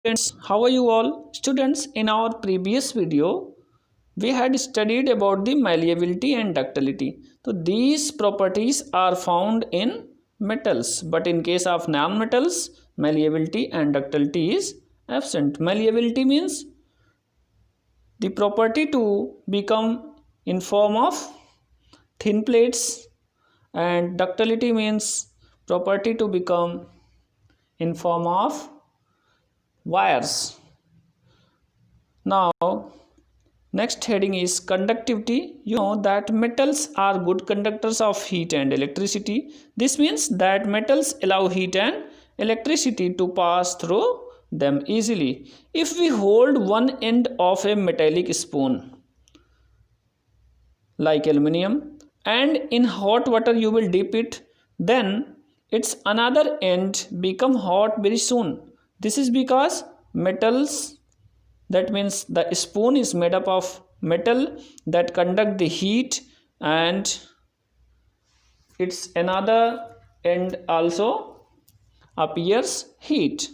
Students, how are you all? Students, in our previous video, we had studied about the malleability and ductility. So these properties are found in metals, but in case of non-metals, malleability and ductility is absent. Malleability means the property to become in form of thin plates, and ductility means property to become in form of wires. Now next heading is conductivity. You know that metals are good conductors of heat and electricity. This means that metals allow heat and electricity to pass through them easily. If we hold one end of a metallic spoon like aluminium and in hot water you will dip it, then its another end become hot very soon. This is because metals, that means the spoon is made up of metal that conduct the heat, and its another end also appears heat.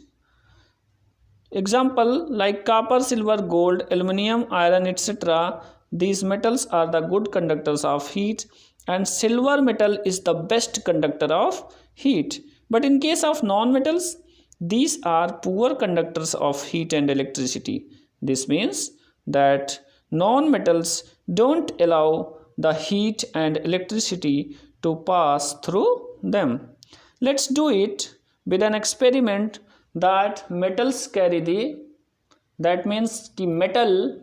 Example like copper, silver, gold, aluminum, iron, etc. These metals are the good conductors of heat, and silver metal is the best conductor of heat. But in case of non-metals, these are poor conductors of heat and electricity. This means that non-metals don't allow the heat and electricity to pass through them. Let's do it with an experiment that metals carry the, that means the metal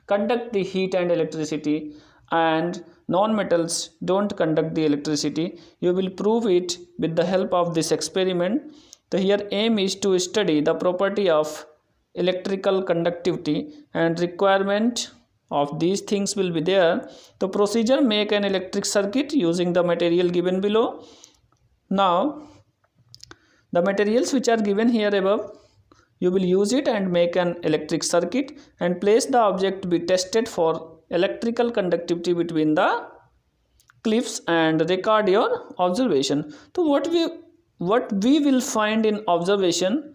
conduct the heat and electricity and non-metals don't conduct the electricity. You will prove it with the help of this experiment. The here aim is to study the property of electrical conductivity, and requirement of these things will be there. The procedure: make an electric circuit using the material given below. Now the materials which are given here above, you will use it and make an electric circuit and place the object to be tested for electrical conductivity between the clips and record your observation. So what we will find in observation,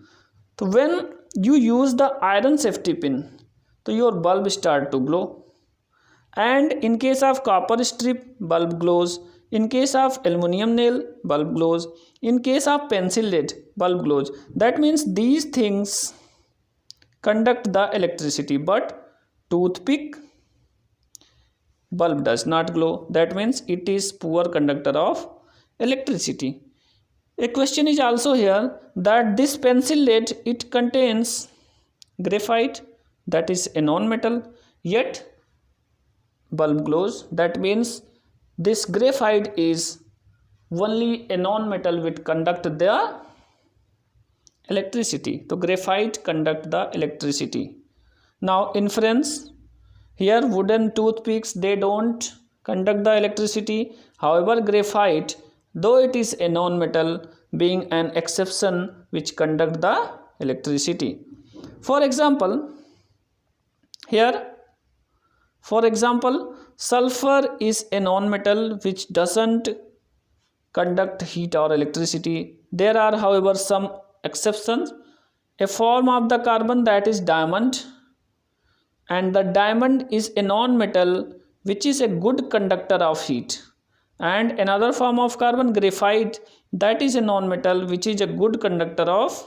so when you use the iron safety pin, so your bulb start to glow, and in case of copper strip, bulb glows. In case of aluminum nail, bulb glows. In case of pencil lead, bulb glows. That means these things conduct the electricity, but toothpick, bulb does not glow. That means it is poor conductor of electricity. A question is also here that this pencil lead, it contains graphite, that is a non-metal, yet bulb glows. That means this graphite is only a non-metal which conduct the electricity. So graphite conduct the electricity. Now inference, here wooden toothpicks, they don't conduct the electricity. However, graphite, though it is a non-metal, being an exception which conduct the electricity. For example, here, for example, sulfur is a non-metal which doesn't conduct heat or electricity. There are, however, some exceptions. A form of the carbon, that is diamond, and the diamond is a non-metal which is a good conductor of heat. And another form of carbon, graphite, that is a non-metal which is a good conductor of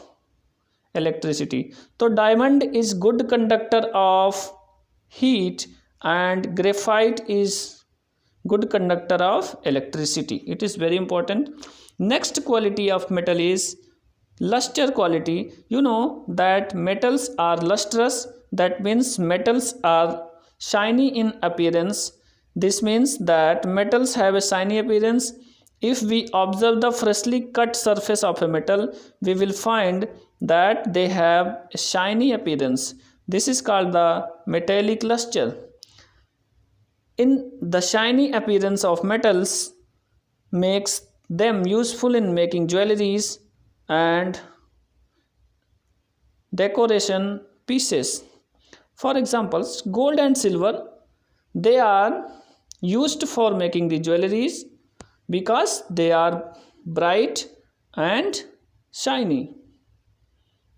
electricity. So diamond is good conductor of heat and graphite is good conductor of electricity. It is very important. Next quality of metal is luster quality. You know that metals are lustrous, that means metals are shiny in appearance. This means that metals have a shiny appearance. If we observe the freshly cut surface of a metal, we will find that they have a shiny appearance. This is called the metallic luster. In the shiny appearance of metals makes them useful in making jewelries and decoration pieces. For example, gold and silver, they are used for making the jewelries because they are bright and shiny.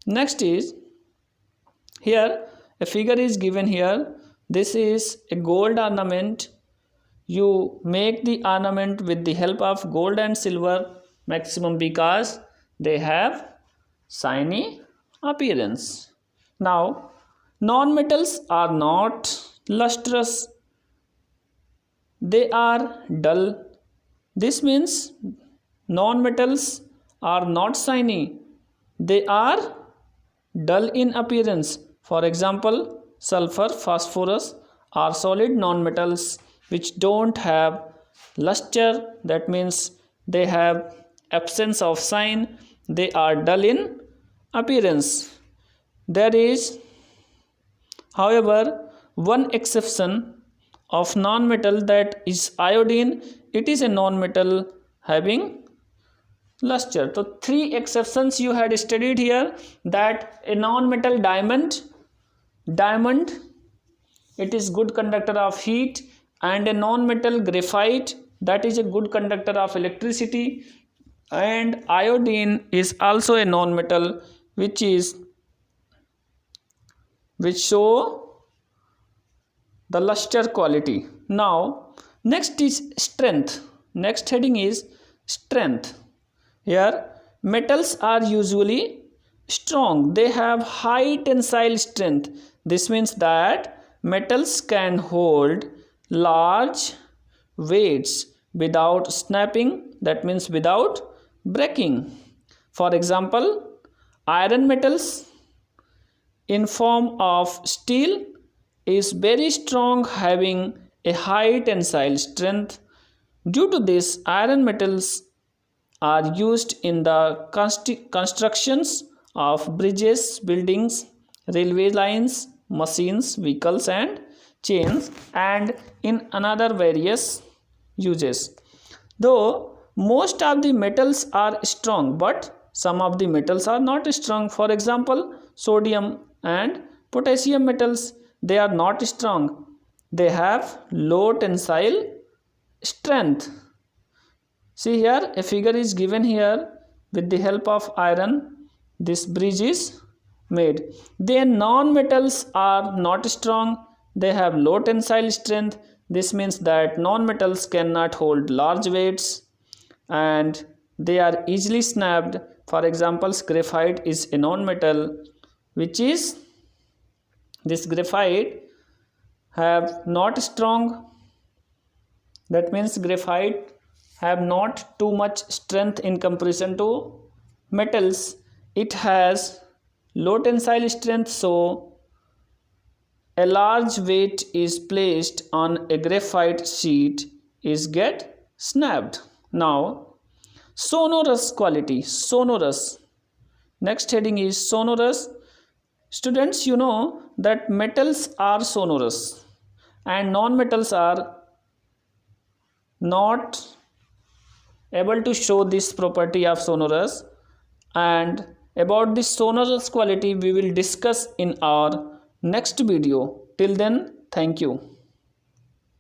Next is Here a figure is given here. This is a gold ornament. You make the ornament with the help of gold and silver maximum because they have shiny appearance. Now, non-metals are not lustrous, they are dull. This means non-metals are not shiny, they are dull in appearance. For example, sulfur, phosphorus are solid non-metals which don't have luster. That means they have absence of shine, they are dull in appearance. There is, however, one exception of non-metal, that is iodine. It is a non-metal having luster. So three exceptions you had studied here, that a non-metal diamond, it is good conductor of heat, and a non-metal graphite, that is a good conductor of electricity, and iodine is also a non-metal which show the luster quality. Now next is strength. Next heading is strength. Here metals are usually strong, they have high tensile strength. This means that metals can hold large weights without snapping, that means without breaking. For example, iron metals in form of steel is very strong, having a high tensile strength. Due to this, iron metals are used in the constructions of bridges, buildings, railway lines, machines, vehicles and chains, and in another various uses. Though most of the metals are strong, but some of the metals are not strong. For example, sodium and potassium metals, they are not strong, they have low tensile strength. See here a figure is given here. With the help of iron this bridge is made. Then non-metals are not strong, they have low tensile strength. This means that non-metals cannot hold large weights and they are easily snapped. For example, graphite is a non-metal which is, this graphite have not strong, that means graphite have not too much strength in comparison to metals. It has low tensile strength, so a large weight is placed on a graphite sheet is get snapped. Now sonorous quality, sonorous. Next heading is sonorous. Students, you know that metals are sonorous and non-metals are not able to show this property of sonorous, and about this sonorous quality we will discuss in our next video. Till then, thank you.